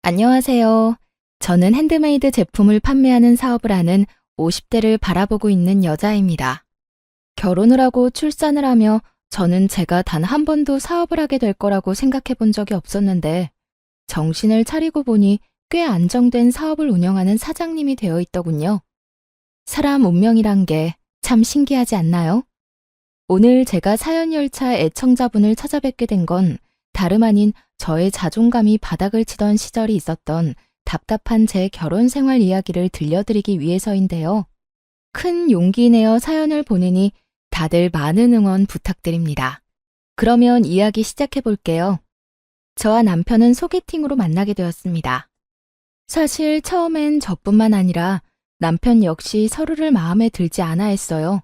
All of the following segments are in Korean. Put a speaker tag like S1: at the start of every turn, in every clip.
S1: 안녕하세요. 저는 핸드메이드 제품을 판매하는 사업을 하는 50대를 바라보고 있는 여자입니다. 결혼을 하고 출산을 하며 저는 제가 단 한 번도 사업을 하게 될 거라고 생각해 본 적이 없었는데 정신을 차리고 보니 꽤 안정된 사업을 운영하는 사장님이 되어 있더군요. 사람 운명이란 게 참 신기하지 않나요? 오늘 제가 사연열차 애청자분을 찾아뵙게 된 건 다름 아닌 저의 자존감이 바닥을 치던 시절이 있었던 답답한 제 결혼 생활 이야기를 들려드리기 위해서인데요. 큰 용기 내어 사연을 보내니 다들 많은 응원 부탁드립니다. 그러면 이야기 시작해 볼게요. 저와 남편은 소개팅으로 만나게 되었습니다. 사실 처음엔 저뿐만 아니라 남편 역시 서로를 마음에 들지 않아 했어요.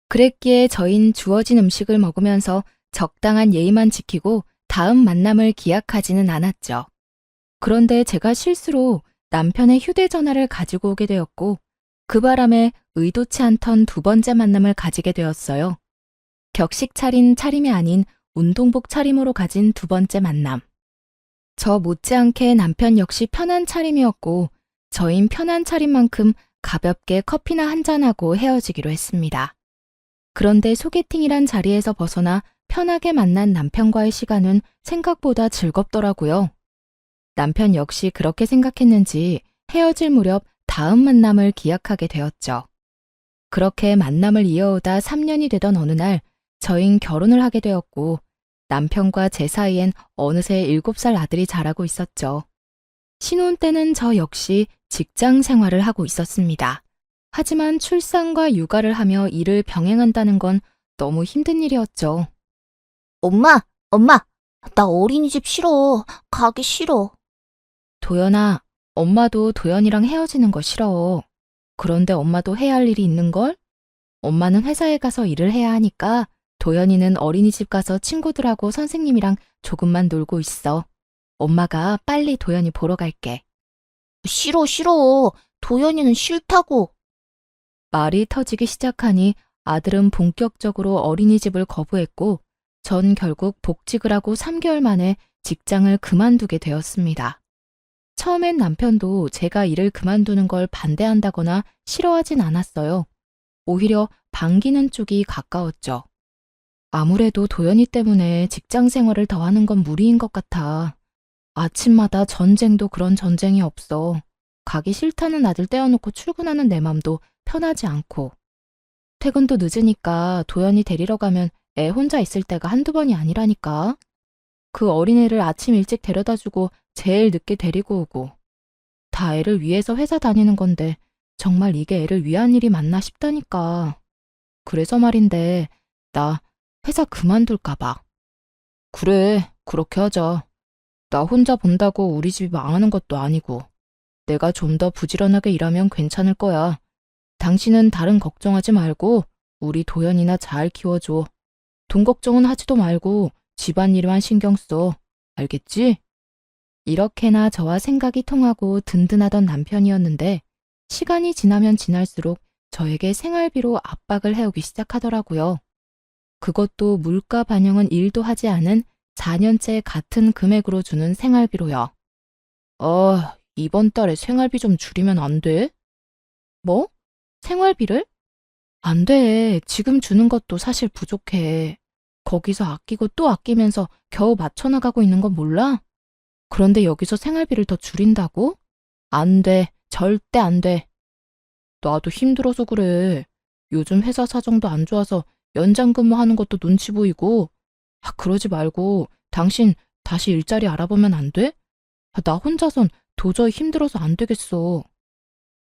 S1: 그랬기에 저흰 주어진 음식을 먹으면서 적당한 예의만 지키고 다음 만남을 기약하지는 않았죠. 그런데 제가 실수로 남편의 휴대전화를 가지고 오게 되었고 그 바람에 의도치 않던 두 번째 만남을 가지게 되었어요. 격식 차린 차림이 아닌 운동복 차림으로 가진 두 번째 만남. 저 못지않게 남편 역시 편한 차림이었고 저흰 편한 차림만큼 가볍게 커피나 한잔하고 헤어지기로 했습니다. 그런데 소개팅이란 자리에서 벗어나 편하게 만난 남편과의 시간은 생각보다 즐겁더라고요. 남편 역시 그렇게 생각했는지 헤어질 무렵 다음 만남을 기약하게 되었죠. 그렇게 만남을 이어오다 3년이 되던 어느 날 저흰 결혼을 하게 되었고 남편과 제 사이엔 어느새 7살 아들이 자라고 있었죠. 신혼 때는 저 역시 직장 생활을 하고 있었습니다. 하지만 출산과 육아를 하며 일을 병행한다는 건 너무 힘든 일이었죠.
S2: 엄마, 나 어린이집 싫어. 가기 싫어.
S1: 도연아, 엄마도 도연이랑 헤어지는 거 싫어. 그런데 엄마도 해야 할 일이 있는걸? 엄마는 회사에 가서 일을 해야 하니까 도연이는 어린이집 가서 친구들하고 선생님이랑 조금만 놀고 있어. 엄마가 빨리 도연이 보러 갈게.
S2: 싫어. 도연이는 싫다고.
S1: 말이 터지기 시작하니 아들은 본격적으로 어린이집을 거부했고 전 결국 복직을 하고 3개월 만에 직장을 그만두게 되었습니다. 처음엔 남편도 제가 일을 그만두는 걸 반대한다거나 싫어하진 않았어요. 오히려 반기는 쪽이 가까웠죠. 아무래도 도연이 때문에 직장 생활을 더 하는 건 무리인 것 같아. 아침마다 전쟁도 그런 전쟁이 없어. 가기 싫다는 아들 떼어놓고 출근하는 내 맘도 편하지 않고. 퇴근도 늦으니까 도연이 데리러 가면 애 혼자 있을 때가 한두 번이 아니라니까. 그 어린애를 아침 일찍 데려다주고 제일 늦게 데리고 오고. 다 애를 위해서 회사 다니는 건데 정말 이게 애를 위한 일이 맞나 싶다니까. 그래서 말인데 나 회사 그만둘까 봐. 그래, 그렇게 하자. 나 혼자 본다고 우리 집이 망하는 것도 아니고. 내가 좀 더 부지런하게 일하면 괜찮을 거야. 당신은 다른 걱정하지 말고 우리 도연이나 잘 키워줘. 돈 걱정은 하지도 말고 집안일만 신경 써. 알겠지? 이렇게나 저와 생각이 통하고 든든하던 남편이었는데 시간이 지나면 지날수록 저에게 생활비로 압박을 해오기 시작하더라고요. 그것도 물가 반영은 1도 하지 않은 4년째 같은 금액으로 주는 생활비로요. 이번 달에 생활비 좀 줄이면 안 돼? 뭐? 생활비를? 안 돼. 지금 주는 것도 사실 부족해. 거기서 아끼고 또 아끼면서 겨우 맞춰나가고 있는 건 몰라? 그런데 여기서 생활비를 더 줄인다고? 안 돼. 절대 안 돼. 나도 힘들어서 그래. 요즘 회사 사정도 안 좋아서 연장 근무하는 것도 눈치 보이고. 그러지 말고 당신 다시 일자리 알아보면 안 돼? 나 혼자선 도저히 힘들어서 안 되겠어.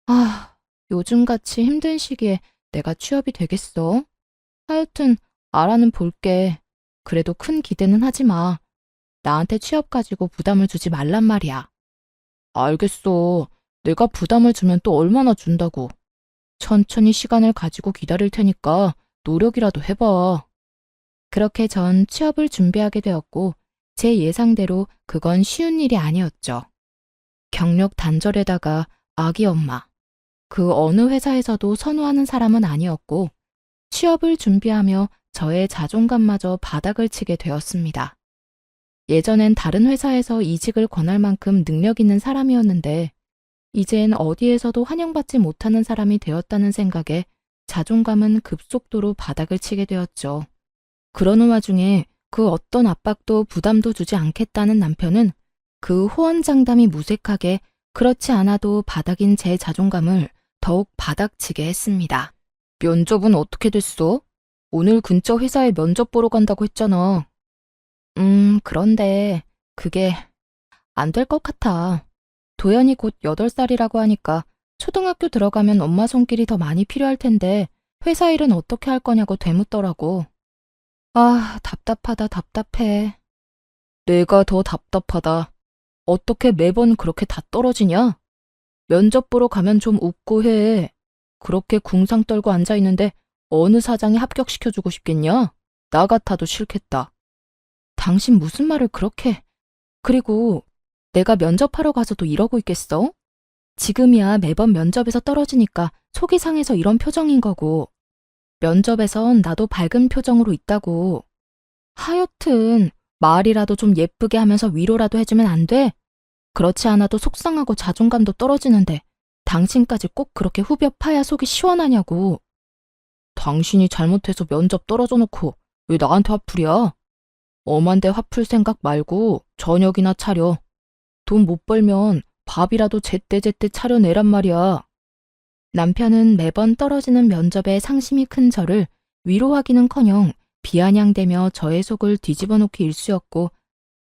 S1: 아, 요즘같이 힘든 시기에 내가 취업이 되겠어? 하여튼 알아는 볼게. 그래도 큰 기대는 하지 마. 나한테 취업 가지고 부담을 주지 말란 말이야. 알겠어. 내가 부담을 주면 또 얼마나 준다고. 천천히 시간을 가지고 기다릴 테니까 노력이라도 해봐. 그렇게 전 취업을 준비하게 되었고 제 예상대로 그건 쉬운 일이 아니었죠. 경력 단절에다가 아기 엄마. 그 어느 회사에서도 선호하는 사람은 아니었고 취업을 준비하며 저의 자존감마저 바닥을 치게 되었습니다. 예전엔 다른 회사에서 이직을 권할 만큼 능력 있는 사람이었는데 이젠 어디에서도 환영받지 못하는 사람이 되었다는 생각에 자존감은 급속도로 바닥을 치게 되었죠. 그러는 와중에 그 어떤 압박도 부담도 주지 않겠다는 남편은 그 호언장담이 무색하게 그렇지 않아도 바닥인 제 자존감을 더욱 바닥치게 했습니다. 면접은 어떻게 됐어? 오늘 근처 회사에 면접 보러 간다고 했잖아. 그런데 그게 안 될 것 같아. 도연이 곧 8살이라고 하니까 초등학교 들어가면 엄마 손길이 더 많이 필요할 텐데 회사 일은 어떻게 할 거냐고 되묻더라고. 아, 답답하다, 답답해. 내가 더 답답하다. 어떻게 매번 그렇게 다 떨어지냐? 면접 보러 가면 좀 웃고 해. 그렇게 궁상 떨고 앉아있는데 어느 사장이 합격시켜주고 싶겠냐? 나 같아도 싫겠다. 당신 무슨 말을 그렇게... 그리고 내가 면접하러 가서도 이러고 있겠어? 지금이야 매번 면접에서 떨어지니까 속이 상해서 이런 표정인 거고 면접에선 나도 밝은 표정으로 있다고. 하여튼 말이라도 좀 예쁘게 하면서 위로라도 해주면 안 돼? 그렇지 않아도 속상하고 자존감도 떨어지는데 당신까지 꼭 그렇게 후벼 파야 속이 시원하냐고. 당신이 잘못해서 면접 떨어져 놓고 왜 나한테 화풀이야? 엄한데 화풀 생각 말고 저녁이나 차려. 돈 못 벌면 밥이라도 제때제때 차려내란 말이야. 남편은 매번 떨어지는 면접에 상심이 큰 저를 위로하기는커녕 비아냥대며 저의 속을 뒤집어 놓기 일쑤였고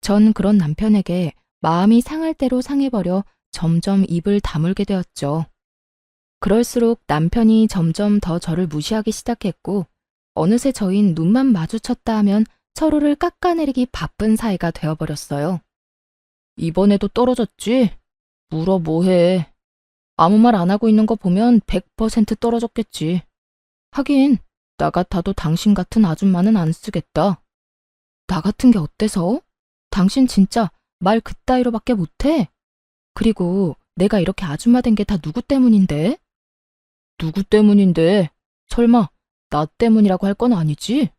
S1: 전 그런 남편에게 마음이 상할 대로 상해버려 점점 입을 다물게 되었죠. 그럴수록 남편이 점점 더 저를 무시하기 시작했고 어느새 저흰 눈만 마주쳤다 하면 서로를 깎아내리기 바쁜 사이가 되어버렸어요. 이번에도 떨어졌지? 물어 뭐해. 아무 말 안 하고 있는 거 보면 100% 떨어졌겠지. 하긴 나 같아도 당신 같은 아줌마는 안 쓰겠다. 나 같은 게 어때서? 당신 진짜 말 그따위로밖에 못해? 그리고 내가 이렇게 아줌마 된 게 다 누구 때문인데? 누구 때문인데? 설마 나 때문이라고 할 건 아니지?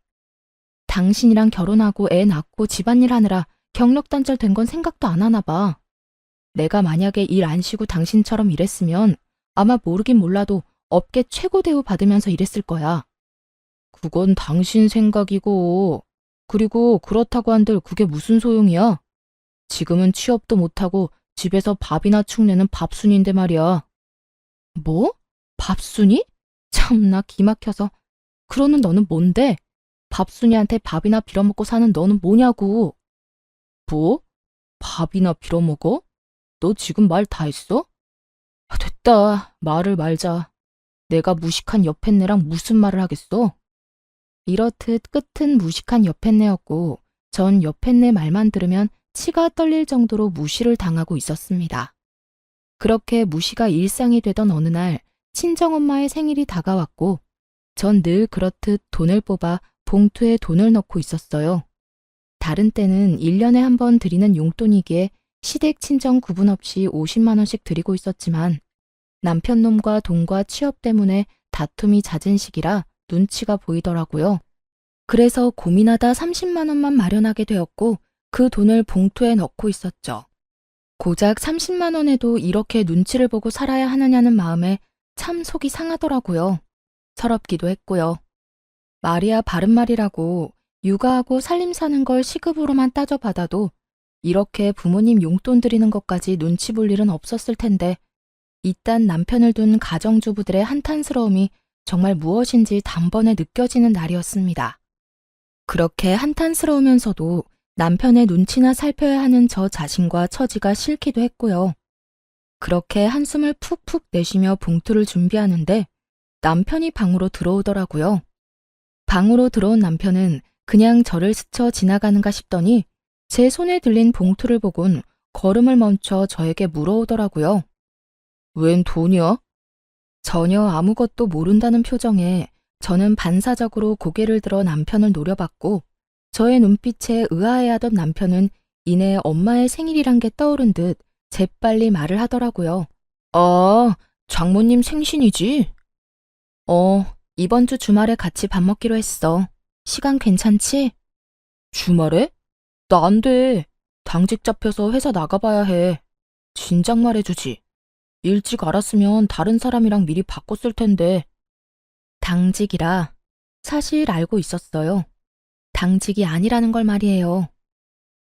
S1: 당신이랑 결혼하고 애 낳고 집안일 하느라 경력 단절 된 건 생각도 안 하나 봐. 내가 만약에 일 안 쉬고 당신처럼 일했으면 아마 모르긴 몰라도 업계 최고 대우 받으면서 일했을 거야. 그건 당신 생각이고, 그리고 그렇다고 한들 그게 무슨 소용이야? 지금은 취업도 못하고 집에서 밥이나 축내는 밥순인데 말이야. 뭐? 밥순이? 참나 기막혀서. 그러는 너는 뭔데? 밥순이한테 밥이나 빌어먹고 사는 너는 뭐냐고. 뭐? 밥이나 빌어먹어? 너 지금 말 다 했어? 아, 됐다. 말을 말자. 내가 무식한 여팻네랑 무슨 말을 하겠어? 이렇듯 끝은 무식한 여팻네였고 전 여팻네 말만 들으면 치가 떨릴 정도로 무시를 당하고 있었습니다. 그렇게 무시가 일상이 되던 어느 날 친정엄마의 생일이 다가왔고 전 늘 그렇듯 돈을 뽑아 봉투에 돈을 넣고 있었어요. 다른 때는 1년에 한 번 드리는 용돈이기에 시댁 친정 구분 없이 50만 원씩 드리고 있었지만 남편 놈과 돈과 취업 때문에 다툼이 잦은 시기라 눈치가 보이더라고요. 그래서 고민하다 30만 원만 마련하게 되었고 그 돈을 봉투에 넣고 있었죠. 고작 30만 원에도 이렇게 눈치를 보고 살아야 하느냐는 마음에 참 속이 상하더라고요. 서럽기도 했고요. 말이야 바른 말이라고 육아하고 살림 사는 걸 시급으로만 따져받아도 이렇게 부모님 용돈 드리는 것까지 눈치 볼 일은 없었을 텐데 이딴 남편을 둔 가정주부들의 한탄스러움이 정말 무엇인지 단번에 느껴지는 날이었습니다. 그렇게 한탄스러우면서도 남편의 눈치나 살펴야 하는 저 자신과 처지가 싫기도 했고요. 그렇게 한숨을 푹푹 내쉬며 봉투를 준비하는데 남편이 방으로 들어오더라고요. 방으로 들어온 남편은 그냥 저를 스쳐 지나가는가 싶더니 제 손에 들린 봉투를 보곤 걸음을 멈춰 저에게 물어오더라고요. 웬 돈이야? 전혀 아무것도 모른다는 표정에 저는 반사적으로 고개를 들어 남편을 노려봤고 저의 눈빛에 의아해하던 남편은 이내 엄마의 생일이란 게 떠오른 듯 재빨리 말을 하더라고요. 아, 장모님 생신이지? 이번 주 주말에 같이 밥 먹기로 했어. 시간 괜찮지? 주말에? 나 안 돼. 당직 잡혀서 회사 나가봐야 해. 진작 말해주지. 일찍 알았으면 다른 사람이랑 미리 바꿨을 텐데. 당직이라 사실 알고 있었어요. 당직이 아니라는 걸 말이에요.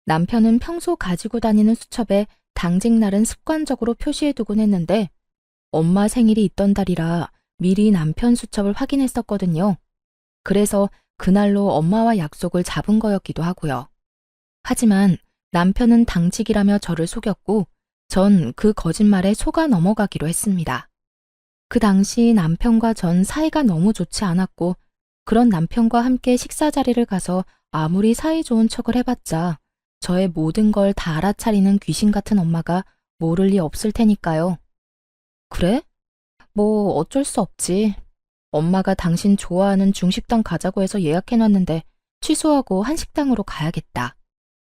S1: 남편은 평소 가지고 다니는 수첩에 당직 날은 습관적으로 표시해두곤 했는데 엄마 생일이 있던 달이라 미리 남편 수첩을 확인했었거든요. 그래서 그날로 엄마와 약속을 잡은 거였기도 하고요. 하지만 남편은 당직이라며 저를 속였고 전 그 거짓말에 속아 넘어가기로 했습니다. 그 당시 남편과 전 사이가 너무 좋지 않았고 그런 남편과 함께 식사 자리를 가서 아무리 사이 좋은 척을 해봤자 저의 모든 걸 다 알아차리는 귀신 같은 엄마가 모를 리 없을 테니까요. 그래? 뭐 어쩔 수 없지. 엄마가 당신 좋아하는 중식당 가자고 해서 예약해놨는데 취소하고 한식당으로 가야겠다.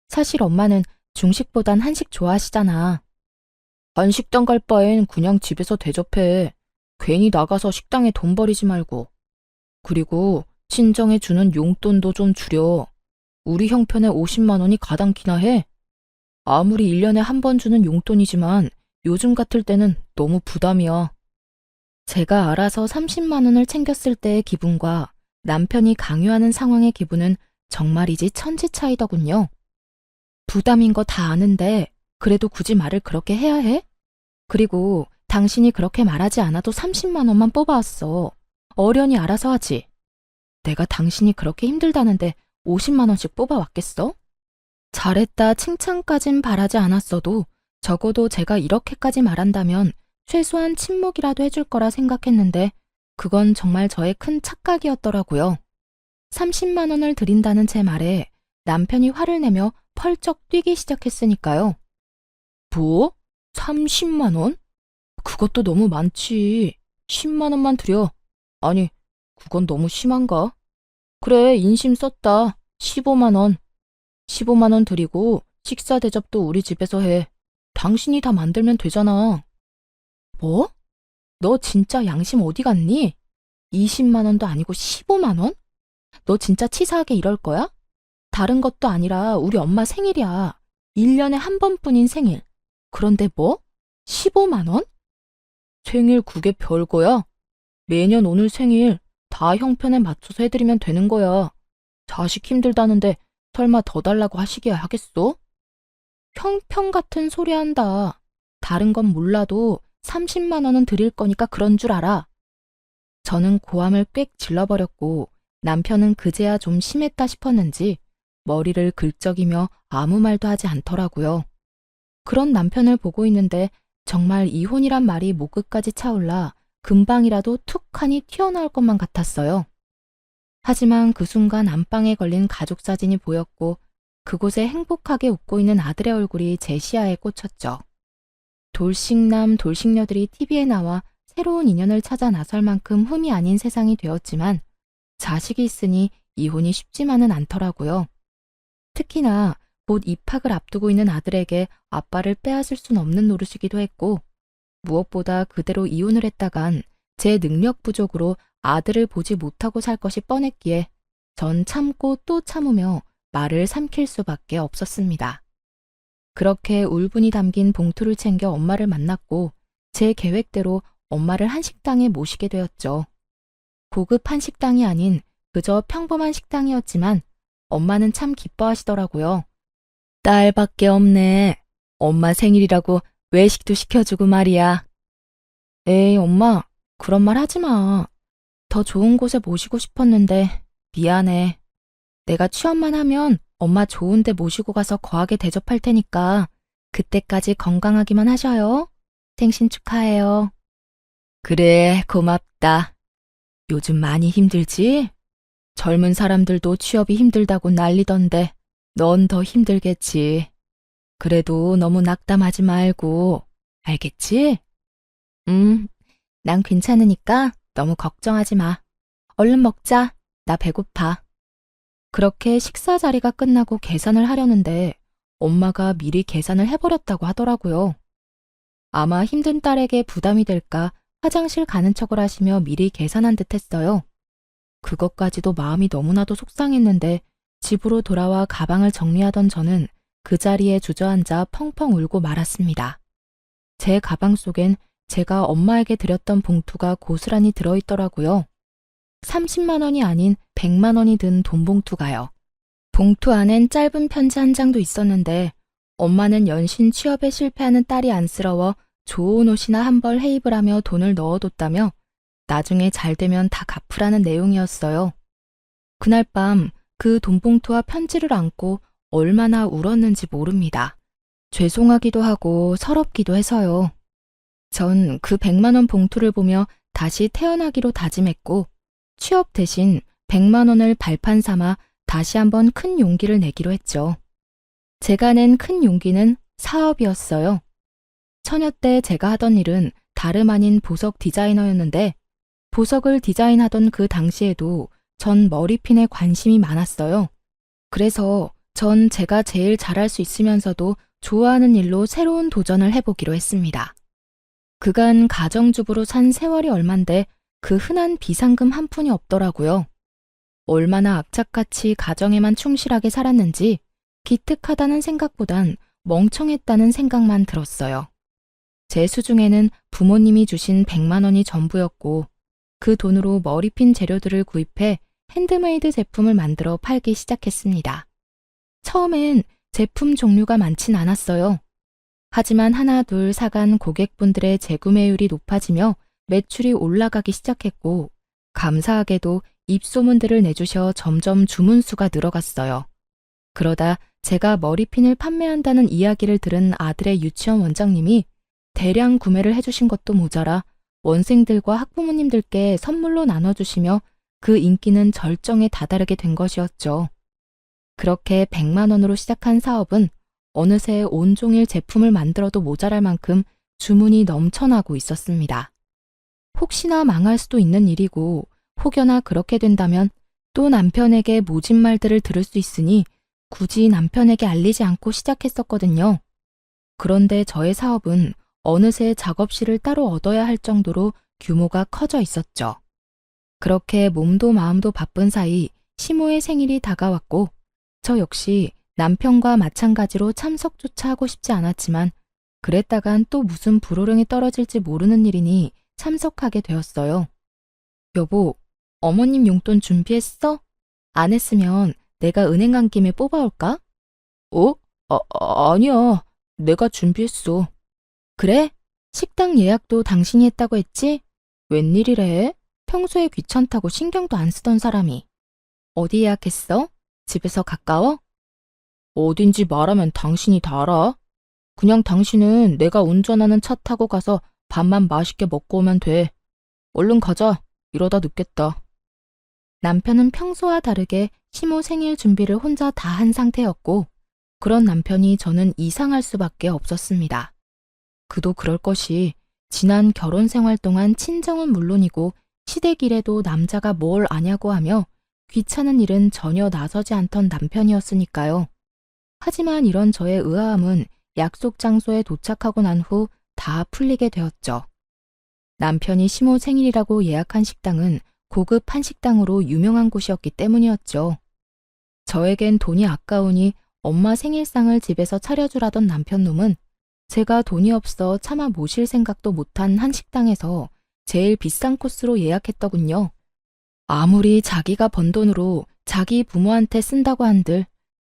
S1: 사실 엄마는 중식보단 한식 좋아하시잖아. 한식당 갈 바엔 그냥 집에서 대접해. 괜히 나가서 식당에 돈 버리지 말고. 그리고 친정에 주는 용돈도 좀 줄여. 우리 형편에 50만 원이 가당키나 해. 아무리 1년에 한 번 주는 용돈이지만 요즘 같을 때는 너무 부담이야. 제가 알아서 30만 원을 챙겼을 때의 기분과 남편이 강요하는 상황의 기분은 정말이지 천지 차이더군요. 부담인 거 다 아는데 그래도 굳이 말을 그렇게 해야 해? 그리고 당신이 그렇게 말하지 않아도 30만 원만 뽑아왔어. 어련히 알아서 하지. 내가 당신이 그렇게 힘들다는데 50만 원씩 뽑아왔겠어? 잘했다 칭찬까진 바라지 않았어도 적어도 제가 이렇게까지 말한다면 최소한 침묵이라도 해줄 거라 생각했는데 그건 정말 저의 큰 착각이었더라고요. 30만 원을 드린다는 제 말에 남편이 화를 내며 펄쩍 뛰기 시작했으니까요. 뭐? 30만 원? 그것도 너무 많지. 10만 원만 드려. 아니, 그건 너무 심한가? 그래, 인심 썼다. 15만 원. 15만 원 드리고 식사 대접도 우리 집에서 해. 당신이 다 만들면 되잖아. 뭐? 너 진짜 양심 어디 갔니? 20만 원도 아니고 15만 원? 너 진짜 치사하게 이럴 거야? 다른 것도 아니라 우리 엄마 생일이야. 1년에 한 번뿐인 생일. 그런데 뭐? 15만 원? 생일 그게 별거야? 매년 오늘 생일 다 형편에 맞춰서 해드리면 되는 거야. 자식 힘들다는데 설마 더 달라고 하시기야 하겠어? 형편 같은 소리 한다. 다른 건 몰라도 30만 원은 드릴 거니까 그런 줄 알아. 저는 고함을 꽥 질러버렸고 남편은 그제야 좀 심했다 싶었는지 머리를 긁적이며 아무 말도 하지 않더라고요. 그런 남편을 보고 있는데 정말 이혼이란 말이 목끝까지 차올라 금방이라도 툭하니 튀어나올 것만 같았어요. 하지만 그 순간 안방에 걸린 가족 사진이 보였고 그곳에 행복하게 웃고 있는 아들의 얼굴이 제 시야에 꽂혔죠. 돌싱남 돌싱녀들이 TV에 나와 새로운 인연을 찾아 나설 만큼 흠이 아닌 세상이 되었지만 자식이 있으니 이혼이 쉽지만은 않더라고요. 특히나 곧 입학을 앞두고 있는 아들에게 아빠를 빼앗을 순 없는 노릇이기도 했고 무엇보다 그대로 이혼을 했다간 제 능력 부족으로 아들을 보지 못하고 살 것이 뻔했기에 전 참고 또 참으며 말을 삼킬 수밖에 없었습니다. 그렇게 울분이 담긴 봉투를 챙겨 엄마를 만났고 제 계획대로 엄마를 한식당에 모시게 되었죠. 고급 한식당이 아닌 그저 평범한 식당이었지만 엄마는 참 기뻐하시더라고요. 딸밖에 없네. 엄마 생일이라고 외식도 시켜주고 말이야. 에이, 엄마, 그런 말 하지 마. 더 좋은 곳에 모시고 싶었는데 미안해. 내가 취업만 하면 엄마 좋은 데 모시고 가서 거하게 대접할 테니까 그때까지 건강하기만 하셔요. 생신 축하해요. 그래, 고맙다. 요즘 많이 힘들지? 젊은 사람들도 취업이 힘들다고 난리던데 넌 더 힘들겠지. 그래도 너무 낙담하지 말고, 알겠지? 난 괜찮으니까 너무 걱정하지 마. 얼른 먹자. 나 배고파. 그렇게 식사 자리가 끝나고 계산을 하려는데 엄마가 미리 계산을 해버렸다고 하더라고요. 아마 힘든 딸에게 부담이 될까 화장실 가는 척을 하시며 미리 계산한 듯 했어요. 그것까지도 마음이 너무나도 속상했는데 집으로 돌아와 가방을 정리하던 저는 그 자리에 주저앉아 펑펑 울고 말았습니다. 제 가방 속엔 제가 엄마에게 드렸던 봉투가 고스란히 들어있더라고요. 30만 원이 아닌 100만 원이 든 돈 봉투가요. 봉투 안엔 짧은 편지 한 장도 있었는데 엄마는 연신 취업에 실패하는 딸이 안쓰러워 좋은 옷이나 한 벌 해입을 하며 돈을 넣어뒀다며 나중에 잘 되면 다 갚으라는 내용이었어요. 그날 밤 그 돈봉투와 편지를 안고 얼마나 울었는지 모릅니다. 죄송하기도 하고 서럽기도 해서요. 전 그 100만 원 봉투를 보며 다시 태어나기로 다짐했고 취업 대신 100만 원을 발판 삼아 다시 한번 큰 용기를 내기로 했죠. 제가 낸 큰 용기는 사업이었어요. 처녀 때 제가 하던 일은 다름 아닌 보석 디자이너였는데 보석을 디자인하던 그 당시에도 전 머리핀에 관심이 많았어요. 그래서 전 제가 제일 잘할 수 있으면서도 좋아하는 일로 새로운 도전을 해보기로 했습니다. 그간 가정주부로 산 세월이 얼만데 그 흔한 비상금 한 푼이 없더라고요. 얼마나 악착같이 가정에만 충실하게 살았는지 기특하다는 생각보단 멍청했다는 생각만 들었어요. 제 수중에는 부모님이 주신 100만 원이 전부였고 그 돈으로 머리핀 재료들을 구입해 핸드메이드 제품을 만들어 팔기 시작했습니다. 처음엔 제품 종류가 많진 않았어요. 하지만 하나 둘 사간 고객분들의 재구매율이 높아지며 매출이 올라가기 시작했고 감사하게도 입소문들을 내주셔 점점 주문수가 늘어갔어요. 그러다 제가 머리핀을 판매한다는 이야기를 들은 아들의 유치원 원장님이 대량 구매를 해주신 것도 모자라 원생들과 학부모님들께 선물로 나눠주시며 그 인기는 절정에 다다르게 된 것이었죠. 그렇게 100만 원으로 시작한 사업은 어느새 온종일 제품을 만들어도 모자랄 만큼 주문이 넘쳐나고 있었습니다. 혹시나 망할 수도 있는 일이고 혹여나 그렇게 된다면 또 남편에게 모진 말들을 들을 수 있으니 굳이 남편에게 알리지 않고 시작했었거든요. 그런데 저의 사업은 어느새 작업실을 따로 얻어야 할 정도로 규모가 커져 있었죠. 그렇게 몸도 마음도 바쁜 사이 시모의 생일이 다가왔고 저 역시 남편과 마찬가지로 참석조차 하고 싶지 않았지만 그랬다간 또 무슨 불호령이 떨어질지 모르는 일이니 참석하게 되었어요. 여보, 어머님 용돈 준비했어? 안 했으면 내가 은행 간 김에 뽑아올까? 어? 아니야. 내가 준비했어. 그래? 식당 예약도 당신이 했다고 했지? 웬일이래? 평소에 귀찮다고 신경도 안 쓰던 사람이. 어디 예약했어? 집에서 가까워? 어딘지 말하면 당신이 다 알아. 그냥 당신은 내가 운전하는 차 타고 가서 밥만 맛있게 먹고 오면 돼. 얼른 가자. 이러다 늦겠다. 남편은 평소와 다르게 시모 생일 준비를 혼자 다 한 상태였고 그런 남편이 저는 이상할 수밖에 없었습니다. 그도 그럴 것이 지난 결혼 생활 동안 친정은 물론이고 시댁 일에도 남자가 뭘 아냐고 하며 귀찮은 일은 전혀 나서지 않던 남편이었으니까요. 하지만 이런 저의 의아함은 약속 장소에 도착하고 난 후 다 풀리게 되었죠. 남편이 시모 생일이라고 예약한 식당은 고급 한식당으로 유명한 곳이었기 때문이었죠. 저에겐 돈이 아까우니 엄마 생일상을 집에서 차려주라던 남편놈은 제가 돈이 없어 차마 모실 생각도 못한 한식당에서 제일 비싼 코스로 예약했더군요. 아무리 자기가 번 돈으로 자기 부모한테 쓴다고 한들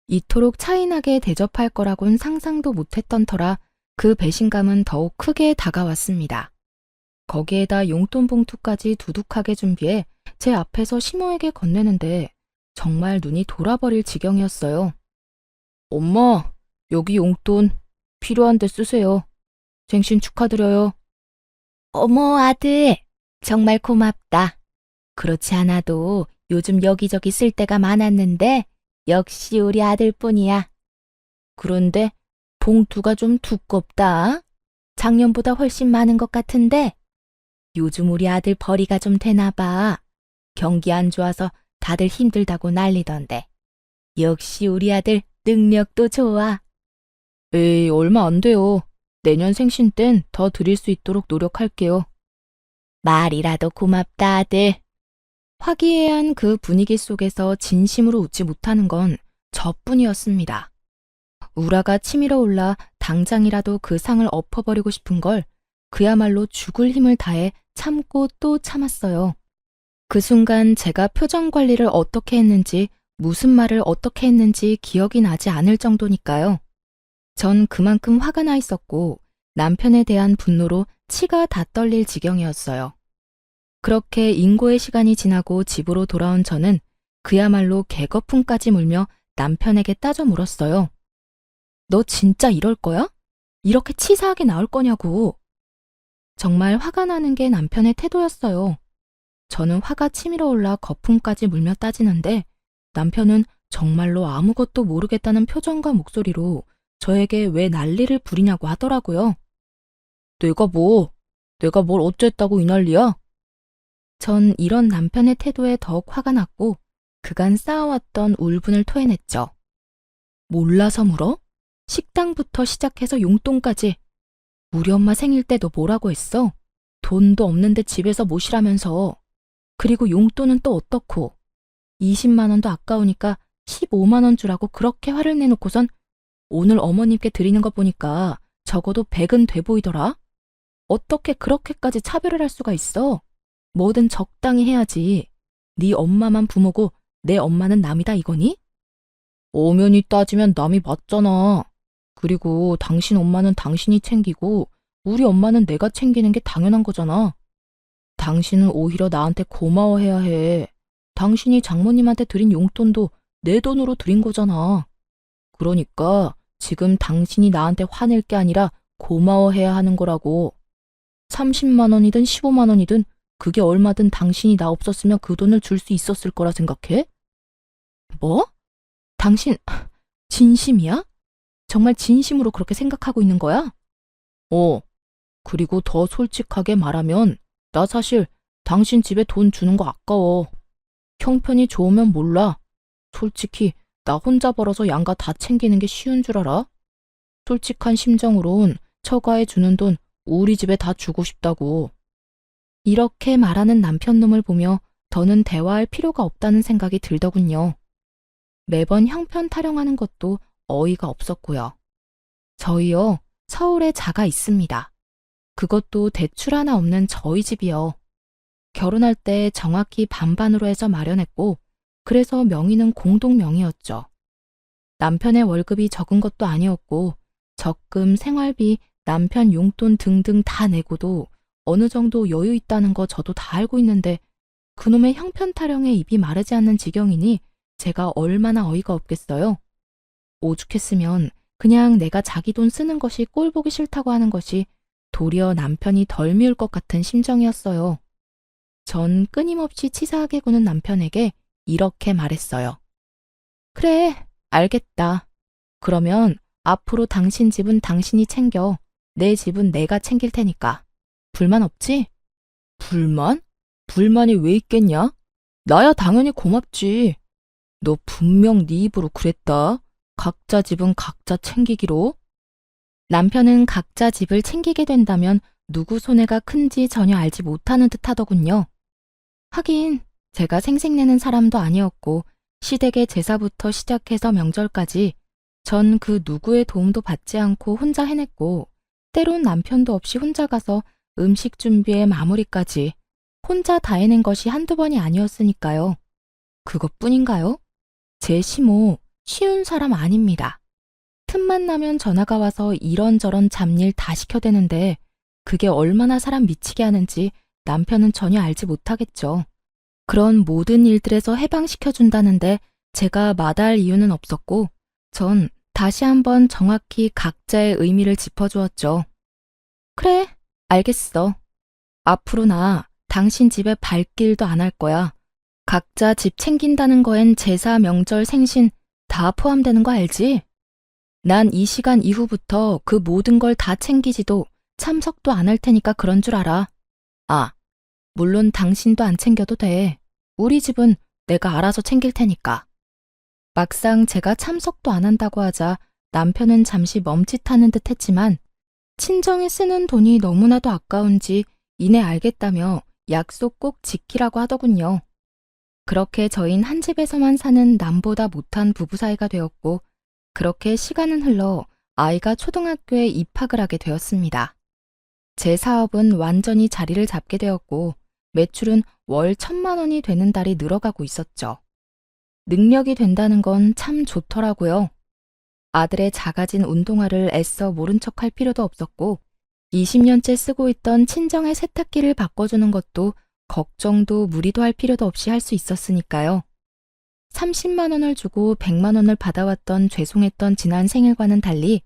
S1: 이토록 차이나게 대접할 거라곤 상상도 못했던 터라 그 배신감은 더욱 크게 다가왔습니다. 거기에다 용돈 봉투까지 두둑하게 준비해 제 앞에서 시모에게 건네는데 정말 눈이 돌아버릴 지경이었어요. 엄마, 여기 용돈 필요한 데 쓰세요. 생신 축하드려요.
S2: 어머, 아들. 정말 고맙다. 그렇지 않아도 요즘 여기저기 쓸 데가 많았는데 역시 우리 아들뿐이야. 그런데 봉투가 좀 두껍다. 작년보다 훨씬 많은 것 같은데 요즘 우리 아들 벌이가 좀 되나 봐. 경기 안 좋아서 다들 힘들다고 난리던데. 역시 우리 아들 능력도 좋아.
S1: 에이, 얼마 안 돼요. 내년 생신 땐 더 드릴 수 있도록 노력할게요.
S2: 말이라도 고맙다, 아들.
S1: 화기애애한 그 분위기 속에서 진심으로 웃지 못하는 건 저뿐이었습니다. 우라가 치밀어 올라 당장이라도 그 상을 엎어버리고 싶은 걸 그야말로 죽을 힘을 다해 참고 또 참았어요. 그 순간 제가 표정 관리를 어떻게 했는지, 무슨 말을 어떻게 했는지 기억이 나지 않을 정도니까요. 전 그만큼 화가 나 있었고 남편에 대한 분노로 치가 다 떨릴 지경이었어요. 그렇게 인고의 시간이 지나고 집으로 돌아온 저는 그야말로 개거품까지 물며 남편에게 따져 물었어요. 너 진짜 이럴 거야? 이렇게 치사하게 나올 거냐고. 정말 화가 나는 게 남편의 태도였어요. 저는 화가 치밀어 올라 거품까지 물며 따지는데 남편은 정말로 아무것도 모르겠다는 표정과 목소리로 저에게 왜 난리를 부리냐고 하더라고요. 내가 뭘 어쨌다고 이 난리야? 전 이런 남편의 태도에 더욱 화가 났고 그간 쌓아왔던 울분을 토해냈죠. 몰라서 물어? 식당부터 시작해서 용돈까지. 우리 엄마 생일 때 너 뭐라고 했어? 돈도 없는데 집에서 모시라면서. 그리고 용돈은 또 어떻고. 20만 원도 아까우니까 15만 원 주라고 그렇게 화를 내놓고선 오늘 어머님께 드리는 거 보니까 적어도 100은 돼 보이더라. 어떻게 그렇게까지 차별을 할 수가 있어? 뭐든 적당히 해야지. 네 엄마만 부모고 내 엄마는 남이다 이거니? 엄연히 따지면 남이 맞잖아. 그리고 당신 엄마는 당신이 챙기고 우리 엄마는 내가 챙기는 게 당연한 거잖아. 당신은 오히려 나한테 고마워해야 해. 당신이 장모님한테 드린 용돈도 내 돈으로 드린 거잖아. 그러니까 지금 당신이 나한테 화낼 게 아니라 고마워해야 하는 거라고. 30만 원이든 15만 원이든 그게 얼마든 당신이 나 없었으면 그 돈을 줄 수 있었을 거라 생각해? 뭐? 당신 진심이야? 정말 진심으로 그렇게 생각하고 있는 거야? 그리고 더 솔직하게 말하면 나 사실 당신 집에 돈 주는 거 아까워. 형편이 좋으면 몰라. 솔직히 나 혼자 벌어서 양가 다 챙기는 게 쉬운 줄 알아? 솔직한 심정으론 처가에 주는 돈 우리 집에 다 주고 싶다고. 이렇게 말하는 남편놈을 보며 더는 대화할 필요가 없다는 생각이 들더군요. 매번 형편 타령하는 것도 어이가 없었고요. 저희요, 서울에 자가 있습니다. 그것도 대출 하나 없는 저희 집이요. 결혼할 때 정확히 반반으로 해서 마련했고, 그래서 명의는 공동 명의였죠. 남편의 월급이 적은 것도 아니었고, 적금, 생활비, 남편 용돈 등등 다 내고도 어느 정도 여유 있다는 거 저도 다 알고 있는데 그놈의 형편 타령에 입이 마르지 않는 지경이니 제가 얼마나 어이가 없겠어요. 오죽했으면 그냥 내가 자기 돈 쓰는 것이 꼴 보기 싫다고 하는 것이 도리어 남편이 덜 미울 것 같은 심정이었어요. 전 끊임없이 치사하게 구는 남편에게 이렇게 말했어요. 그래, 알겠다. 그러면 앞으로 당신 집은 당신이 챙겨. 내 집은 내가 챙길 테니까. 불만 없지? 불만? 불만이 왜 있겠냐? 나야 당연히 고맙지. 너 분명 네 입으로 그랬다. 각자 집은 각자 챙기기로. 남편은 각자 집을 챙기게 된다면 누구 손해가 큰지 전혀 알지 못하는 듯 하더군요. 하긴 제가 생색내는 사람도 아니었고 시댁의 제사부터 시작해서 명절까지 전 그 누구의 도움도 받지 않고 혼자 해냈고 때론 남편도 없이 혼자 가서 음식 준비에 마무리까지 혼자 다 해낸 것이 한두 번이 아니었으니까요. 그것뿐인가요? 제 시모 쉬운 사람 아닙니다. 틈만 나면 전화가 와서 이런저런 잡일 다 시켜대는데 그게 얼마나 사람 미치게 하는지 남편은 전혀 알지 못하겠죠. 그런 모든 일들에서 해방시켜준다는데 제가 마다할 이유는 없었고 전 다시 한번 정확히 각자의 의미를 짚어주었죠. 그래, 알겠어. 앞으로 나 당신 집에 발길도 안 할 거야. 각자 집 챙긴다는 거엔 제사, 명절, 생신 다 포함되는 거 알지? 난 이 시간 이후부터 그 모든 걸 다 챙기지도 참석도 안 할 테니까 그런 줄 알아. 아, 물론 당신도 안 챙겨도 돼. 우리 집은 내가 알아서 챙길 테니까. 막상 제가 참석도 안 한다고 하자 남편은 잠시 멈칫하는 듯 했지만 친정에 쓰는 돈이 너무나도 아까운지 이내 알겠다며 약속 꼭 지키라고 하더군요. 그렇게 저흰 한 집에서만 사는 남보다 못한 부부 사이가 되었고 그렇게 시간은 흘러 아이가 초등학교에 입학을 하게 되었습니다. 제 사업은 완전히 자리를 잡게 되었고 매출은 월 1,000만 원이 되는 달이 늘어가고 있었죠. 능력이 된다는 건 참 좋더라고요. 아들의 작아진 운동화를 애써 모른 척할 필요도 없었고 20년째 쓰고 있던 친정의 세탁기를 바꿔주는 것도 걱정도 무리도 할 필요도 없이 할 수 있었으니까요. 30만 원을 주고 100만 원을 받아왔던 죄송했던 지난 생일과는 달리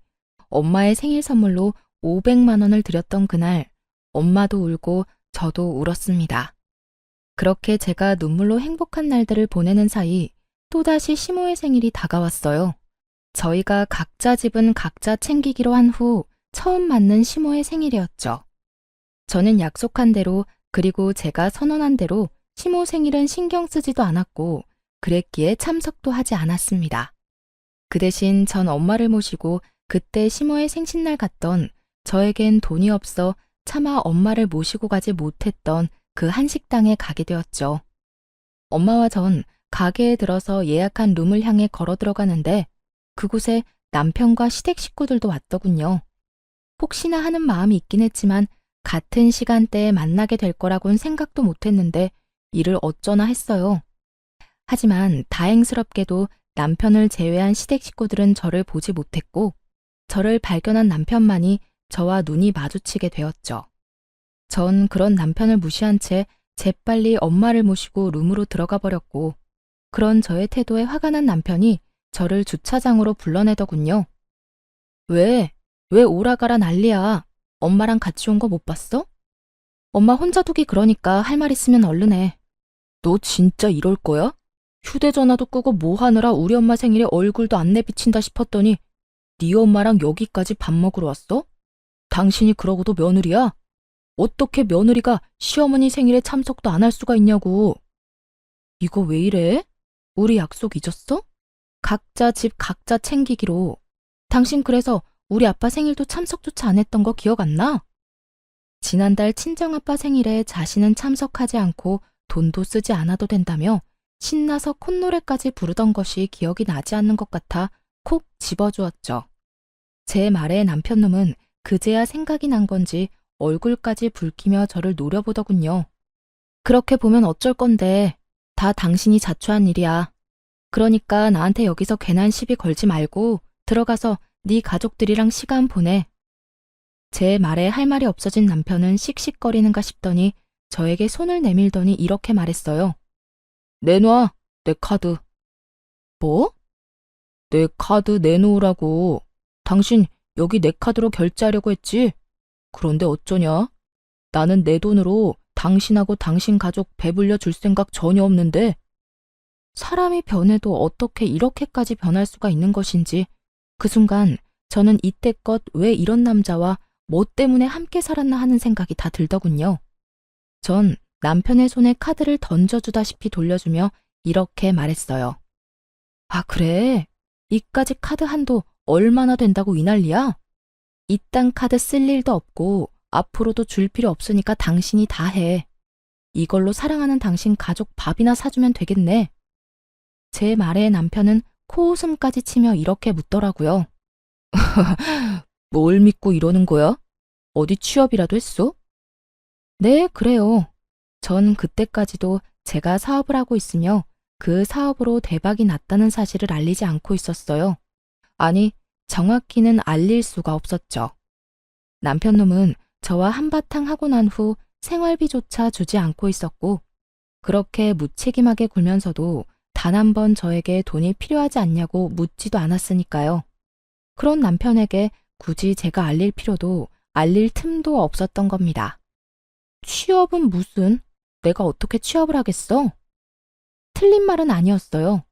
S1: 엄마의 생일 선물로 500만 원을 드렸던 그날 엄마도 울고 저도 울었습니다. 그렇게 제가 눈물로 행복한 날들을 보내는 사이 또다시 시모의 생일이 다가왔어요. 저희가 각자 집은 각자 챙기기로 한 후 처음 맞는 시모의 생일이었죠. 저는 약속한 대로 그리고 제가 선언한 대로 시모 생일은 신경 쓰지도 않았고 그랬기에 참석도 하지 않았습니다. 그 대신 전 엄마를 모시고 그때 시모의 생신날 갔던 저에겐 돈이 없어 차마 엄마를 모시고 가지 못했던 그 한식당에 가게 되었죠. 엄마와 전 가게에 들어서 예약한 룸을 향해 걸어 들어가는데 그곳에 남편과 시댁 식구들도 왔더군요. 혹시나 하는 마음이 있긴 했지만 같은 시간대에 만나게 될 거라고는 생각도 못했는데 이를 어쩌나 했어요. 하지만 다행스럽게도 남편을 제외한 시댁 식구들은 저를 보지 못했고 저를 발견한 남편만이 저와 눈이 마주치게 되었죠. 전 그런 남편을 무시한 채 재빨리 엄마를 모시고 룸으로 들어가 버렸고 그런 저의 태도에 화가 난 남편이 저를 주차장으로 불러내더군요. 왜 오라가라 난리야. 엄마랑 같이 온 거 못 봤어? 엄마 혼자 두기 그러니까 할 말 있으면 얼른 해. 너 진짜 이럴 거야? 휴대전화도 끄고 뭐 하느라 우리 엄마 생일에 얼굴도 안 내비친다 싶었더니 네 엄마랑 여기까지 밥 먹으러 왔어? 당신이 그러고도 며느리야? 어떻게 며느리가 시어머니 생일에 참석도 안 할 수가 있냐고. 이거 왜 이래? 우리 약속 잊었어? 각자 집 각자 챙기기로. 당신 그래서 우리 아빠 생일도 참석조차 안 했던 거 기억 안 나? 지난달 친정아빠 생일에 자신은 참석하지 않고 돈도 쓰지 않아도 된다며 신나서 콧노래까지 부르던 것이 기억이 나지 않는 것 같아 콕 집어주었죠. 제 말에 남편놈은 그제야 생각이 난 건지 얼굴까지 붉히며 저를 노려보더군요. 그렇게 보면 어쩔 건데 다 당신이 자초한 일이야. 그러니까 나한테 여기서 괜한 시비 걸지 말고 들어가서 네 가족들이랑 시간 보내. 제 말에 할 말이 없어진 남편은 씩씩거리는가 싶더니 저에게 손을 내밀더니 이렇게 말했어요. 내놔, 내 카드. 뭐? 내 카드 내놓으라고. 당신 여기 내 카드로 결제하려고 했지? 그런데 어쩌냐? 나는 내 돈으로 당신하고 당신 가족 배불려 줄 생각 전혀 없는데. 사람이 변해도 어떻게 이렇게까지 변할 수가 있는 것인지 그 순간 저는 이때껏 왜 이런 남자와 뭐 때문에 함께 살았나 하는 생각이 다 들더군요. 전 남편의 손에 카드를 던져주다시피 돌려주며 이렇게 말했어요. 아, 그래? 이까지 카드 한도 얼마나 된다고 이 난리야? 이딴 카드 쓸 일도 없고 앞으로도 줄 필요 없으니까 당신이 다 해. 이걸로 사랑하는 당신 가족 밥이나 사주면 되겠네. 제 말에 남편은 코웃음까지 치며 이렇게 묻더라고요. 뭘 믿고 이러는 거야? 어디 취업이라도 했어? 네, 그래요. 전 그때까지도 제가 사업을 하고 있으며 그 사업으로 대박이 났다는 사실을 알리지 않고 있었어요. 아니, 정확히는 알릴 수가 없었죠. 남편놈은 저와 한바탕 하고 난 후 생활비조차 주지 않고 있었고 그렇게 무책임하게 굴면서도 단 한 번 저에게 돈이 필요하지 않냐고 묻지도 않았으니까요. 그런 남편에게 굳이 제가 알릴 필요도 알릴 틈도 없었던 겁니다. 취업은 무슨? 내가 어떻게 취업을 하겠어? 틀린 말은 아니었어요.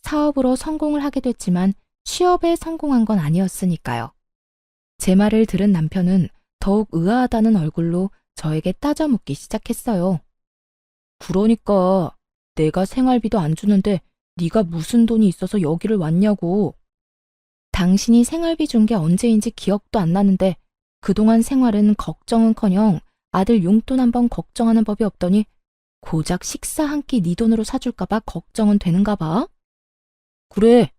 S1: 사업으로 성공을 하게 됐지만 취업에 성공한 건 아니었으니까요. 제 말을 들은 남편은 더욱 의아하다는 얼굴로 저에게 따져 묻기 시작했어요. 그러니까 내가 생활비도 안 주는데 네가 무슨 돈이 있어서 여기를 왔냐고. 당신이 생활비 준 게 언제인지 기억도 안 나는데 그동안 생활은 걱정은커녕 아들 용돈 한번 걱정하는 법이 없더니 고작 식사 한 끼 네 돈으로 사줄까 봐 걱정은 되는가 봐. 그래,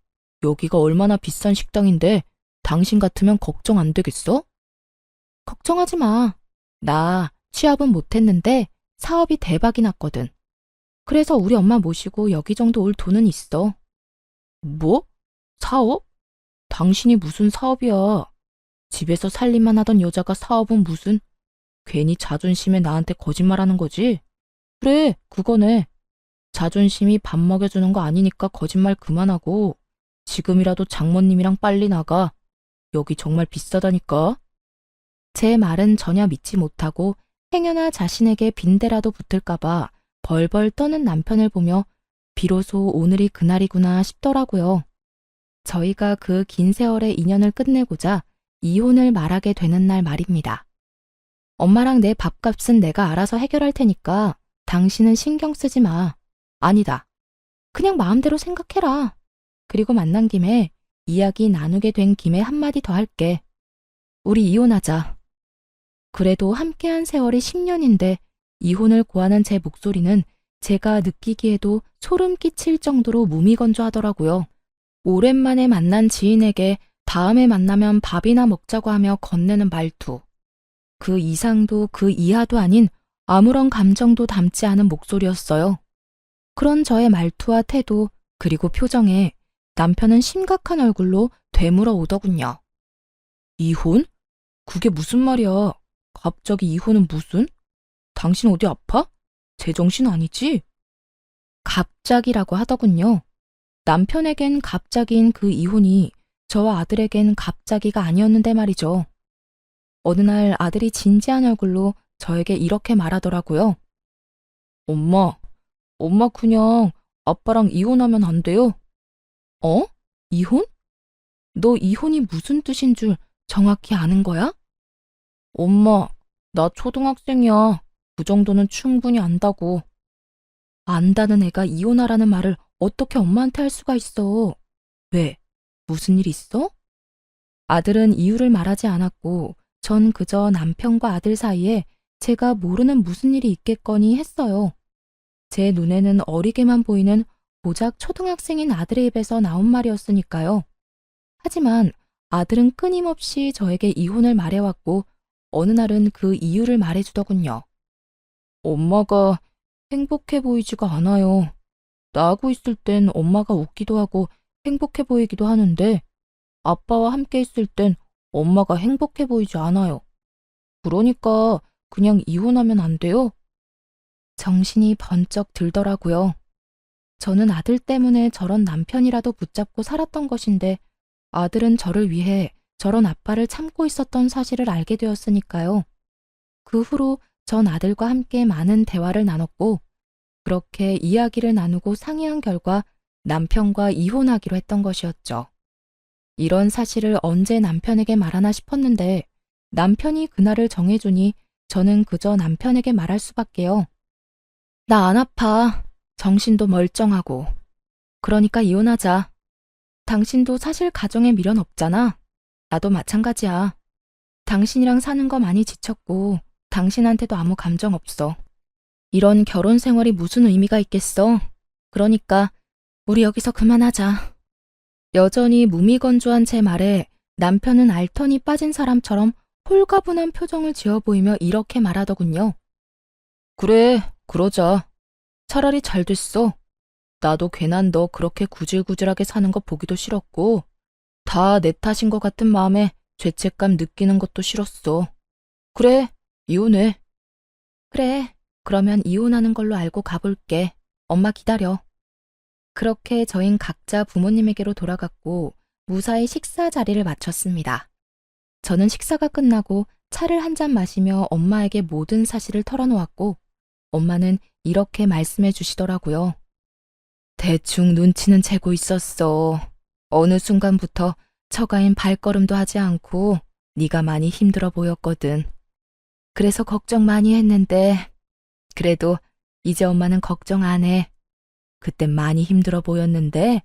S1: 여기가 얼마나 비싼 식당인데 당신 같으면 걱정 안 되겠어? 걱정하지 마. 나 취업은 못했는데 사업이 대박이 났거든. 그래서 우리 엄마 모시고 여기 정도 올 돈은 있어. 뭐? 사업? 당신이 무슨 사업이야? 집에서 살림만 하던 여자가 사업은 무슨? 괜히 자존심에 나한테 거짓말하는 거지? 그래, 그거네. 자존심이 밥 먹여주는 거 아니니까 거짓말 그만하고 지금이라도 장모님이랑 빨리 나가. 여기 정말 비싸다니까. 제 말은 전혀 믿지 못하고 행여나 자신에게 빈대라도 붙을까봐 벌벌 떠는 남편을 보며 비로소 오늘이 그날이구나 싶더라고요. 저희가 그 긴 세월의 인연을 끝내고자 이혼을 말하게 되는 날 말입니다. 엄마랑 내 밥값은 내가 알아서 해결할 테니까 당신은 신경 쓰지 마. 아니다. 그냥 마음대로 생각해라. 그리고 만난 김에 이야기 나누게 된 김에 한마디 더 할게. 우리 이혼하자. 그래도 함께한 세월이 10년인데 이혼을 고하는 제 목소리는 제가 느끼기에도 소름 끼칠 정도로 무미건조하더라고요. 오랜만에 만난 지인에게 다음에 만나면 밥이나 먹자고 하며 건네는 말투. 그 이상도 그 이하도 아닌 아무런 감정도 담지 않은 목소리였어요. 그런 저의 말투와 태도 그리고 표정에 남편은 심각한 얼굴로 되물어 오더군요. 이혼? 그게 무슨 말이야? 갑자기 이혼은 무슨? 당신 어디 아파? 제정신 아니지? 갑자기라고 하더군요. 남편에겐 갑자기인 그 이혼이 저와 아들에겐 갑자기가 아니었는데 말이죠. 어느 날 아들이 진지한 얼굴로 저에게 이렇게 말하더라고요. 엄마 그냥 아빠랑 이혼하면 안 돼요? 어? 이혼? 너 이혼이 무슨 뜻인 줄 정확히 아는 거야? 엄마, 나 초등학생이야. 그 정도는 충분히 안다고. 안다는 애가 이혼하라는 말을 어떻게 엄마한테 할 수가 있어? 왜? 무슨 일 있어? 아들은 이유를 말하지 않았고 전 그저 남편과 아들 사이에 제가 모르는 무슨 일이 있겠거니 했어요. 제 눈에는 어리게만 보이는 고작 초등학생인 아들의 입에서 나온 말이었으니까요. 하지만 아들은 끊임없이 저에게 이혼을 말해왔고 어느 날은 그 이유를 말해주더군요. 엄마가 행복해 보이지가 않아요. 나하고 있을 땐 엄마가 웃기도 하고 행복해 보이기도 하는데 아빠와 함께 있을 땐 엄마가 행복해 보이지 않아요. 그러니까 그냥 이혼하면 안 돼요? 정신이 번쩍 들더라고요. 저는 아들 때문에 저런 남편이라도 붙잡고 살았던 것인데 아들은 저를 위해 저런 아빠를 참고 있었던 사실을 알게 되었으니까요. 그 후로 전 아들과 함께 많은 대화를 나눴고 그렇게 이야기를 나누고 상의한 결과 남편과 이혼하기로 했던 것이었죠. 이런 사실을 언제 남편에게 말하나 싶었는데 남편이 그날을 정해주니 저는 그저 남편에게 말할 수밖에요. 나 안 아파. 정신도 멀쩡하고. 그러니까 이혼하자. 당신도 사실 가정에 미련 없잖아. 나도 마찬가지야. 당신이랑 사는 거 많이 지쳤고 당신한테도 아무 감정 없어. 이런 결혼 생활이 무슨 의미가 있겠어. 그러니까 우리 여기서 그만하자. 여전히 무미건조한 제 말에 남편은 알턴이 빠진 사람처럼 홀가분한 표정을 지어 보이며 이렇게 말하더군요. 그래, 그러자. 차라리 잘 됐어. 나도 괜한 너 그렇게 구질구질하게 사는 거 보기도 싫었고 다 내 탓인 것 같은 마음에 죄책감 느끼는 것도 싫었어. 그래, 이혼해. 그래, 그러면 이혼하는 걸로 알고 가볼게. 엄마 기다려. 그렇게 저흰 각자 부모님에게로 돌아갔고 무사히 식사 자리를 마쳤습니다. 저는 식사가 끝나고 차를 한 잔 마시며 엄마에게 모든 사실을 털어놓았고 엄마는 이렇게 말씀해 주시더라고요. 대충 눈치는 채고 있었어. 어느 순간부터 처가인 발걸음도 하지 않고 네가 많이 힘들어 보였거든. 그래서 걱정 많이 했는데 그래도 이제 엄마는 걱정 안 해. 그땐 많이 힘들어 보였는데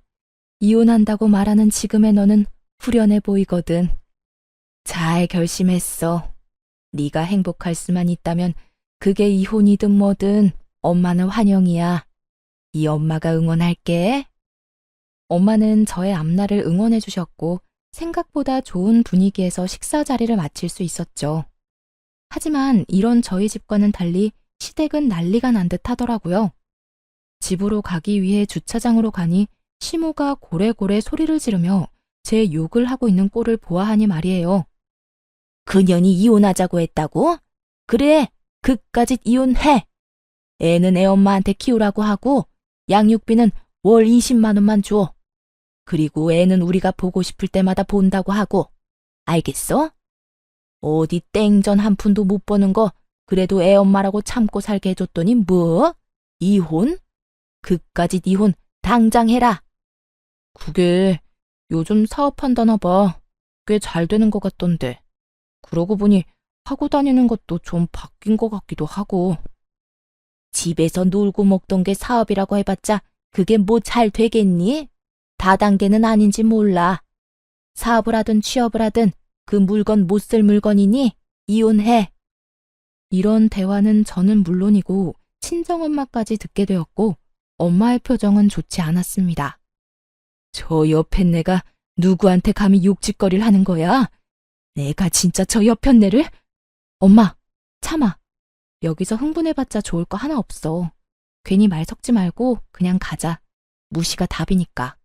S1: 이혼한다고 말하는 지금의 너는 후련해 보이거든. 잘 결심했어. 네가 행복할 수만 있다면 그게 이혼이든 뭐든 엄마는 환영이야. 이 엄마가 응원할게. 엄마는 저의 앞날을 응원해 주셨고 생각보다 좋은 분위기에서 식사 자리를 마칠 수 있었죠. 하지만 이런 저희 집과는 달리 시댁은 난리가 난 듯 하더라고요. 집으로 가기 위해 주차장으로 가니 시모가 고래고래 소리를 지르며 제 욕을 하고 있는 꼴을 보아하니 말이에요.
S2: 그년이 이혼하자고 했다고? 그래, 그까짓 이혼해. 애는 애 엄마한테 키우라고 하고 양육비는 월 20만 원만 줘. 그리고 애는 우리가 보고 싶을 때마다 본다고 하고. 알겠어? 어디 땡전 한 푼도 못 버는 거 그래도 애 엄마라고 참고 살게 해줬더니 뭐? 이혼? 그까짓 이혼 당장 해라.
S1: 그게 요즘 사업한다나 봐. 꽤 잘 되는 것 같던데. 그러고 보니 하고 다니는 것도 좀 바뀐 것 같기도 하고.
S2: 집에서 놀고 먹던 게 사업이라고 해봤자 그게 뭐 잘 되겠니? 다단계는 아닌지 몰라. 사업을 하든 취업을 하든 그 물건 못 쓸 물건이니 이혼해.
S1: 이런 대화는 저는 물론이고 친정엄마까지 듣게 되었고 엄마의 표정은 좋지 않았습니다.
S2: 저 여편네가 누구한테 감히 욕짓거리를 하는 거야? 내가 진짜 저 여편네를?
S1: 엄마, 참아. 여기서 흥분해봤자 좋을 거 하나 없어. 괜히 말 섞지 말고 그냥 가자. 무시가 답이니까.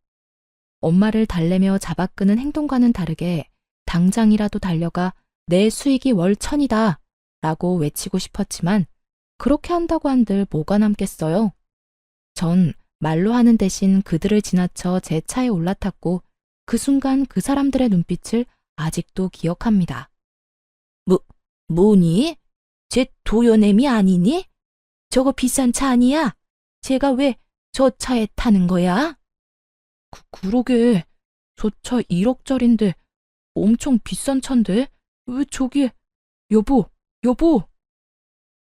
S1: 엄마를 달래며 잡아끄는 행동과는 다르게 당장이라도 달려가 내 수익이 월 1,000이다 라고 외치고 싶었지만 그렇게 한다고 한들 뭐가 남겠어요. 전 말로 하는 대신 그들을 지나쳐 제 차에 올라탔고 그 순간 그 사람들의 눈빛을 아직도 기억합니다.
S2: 뭐니? 쟤 도연애미 아니니? 저거 비싼 차 아니야? 쟤가 왜 저 차에 타는 거야?
S1: 그러게. 저 차 1억짜린데 엄청 비싼 차인데 왜 저기에. 여보, 여보.